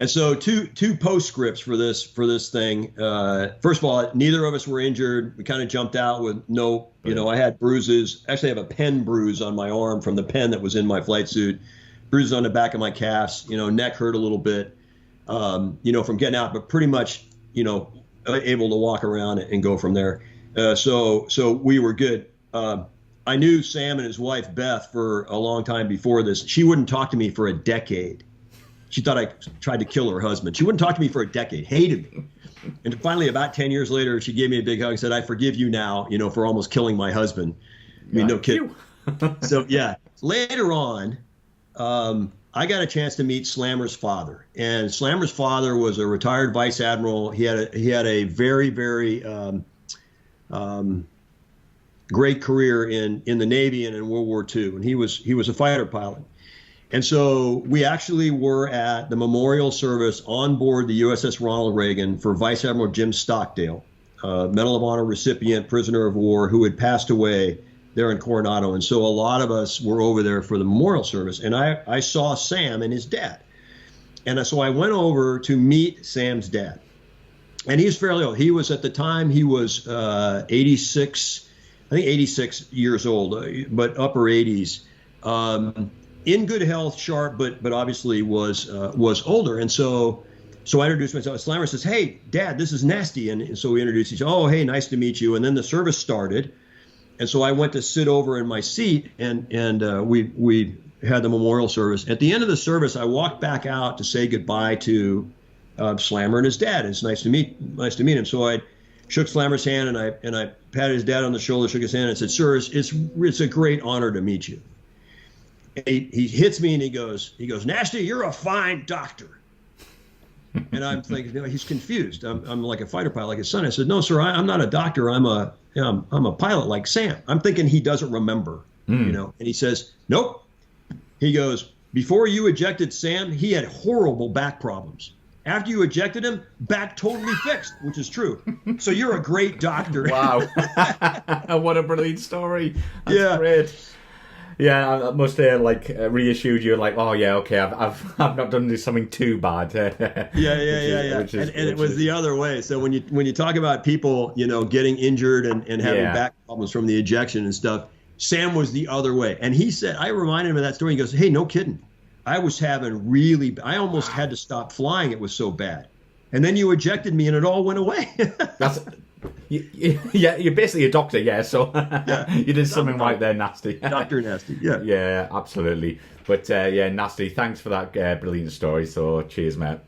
And so two postscripts for this thing. First of all, neither of us were injured. We kind of jumped out with no, I had bruises. Actually, I have a pen bruise on my arm from the pen that was in my flight suit. Bruises on the back of my calves. Neck hurt a little bit, from getting out, but pretty much, able to walk around and go from there. So we were good. I knew Sam and his wife Beth for a long time before this. She wouldn't talk to me for a decade. She thought I tried to kill her husband. She wouldn't talk to me for a decade, hated me. And finally, about 10 years later, she gave me a big hug and said, I forgive you now, for almost killing my husband. I mean, no kidding. So, yeah. Later on, I got a chance to meet Slammer's father. And Slammer's father was a retired vice admiral. He had a very, very great career in the Navy and in World War II. And he was a fighter pilot. And so we actually were at the memorial service on board the USS Ronald Reagan for Vice Admiral Jim Stockdale, Medal of Honor recipient, prisoner of war, who had passed away there in Coronado. And so a lot of us were over there for the memorial service. And I saw Sam and his dad. And so I went over to meet Sam's dad. And he's fairly old. He was, at the time, he was 86 years old, but upper 80s. In good health, sharp, but obviously was older. And so I introduced myself. Slammer says, "Hey, Dad, this is Nasty." And so we introduced each other. "Oh, hey, nice to meet you." And then the service started. And so I went to sit over in my seat, and we had the memorial service. At the end of the service, I walked back out to say goodbye to Slammer and his dad. It's nice to meet him. So I shook Slammer's hand, and I patted his dad on the shoulder, shook his hand, and said, "Sir, it's a great honor to meet you." He hits me and he goes, "Nasty, you're a fine doctor." And I'm thinking, he's confused. I'm like a fighter pilot, like his son. I said, "No, sir, I'm not a doctor. I'm a pilot like Sam." I'm thinking he doesn't remember, And he says, "Nope." He goes, "Before you ejected Sam, he had horrible back problems. After you ejected him, back totally fixed," which is true. "So you're a great doctor." Wow. What a brilliant story. That's great. Yeah, I must have reassured you, like, "Oh yeah, okay, I've not done something too bad." Yeah. And it was the other way. So when you talk about people, getting injured and having back problems from the ejection and stuff, Sam was the other way. And he said, I reminded him of that story. He goes, "Hey, no kidding. I almost had to stop flying. It was so bad. And then you ejected me and it all went away." You're basically a doctor, so you did something right there, Nasty. Dr. Nasty, yeah. Yeah, absolutely. But Nasty, thanks for that brilliant story. So cheers, mate.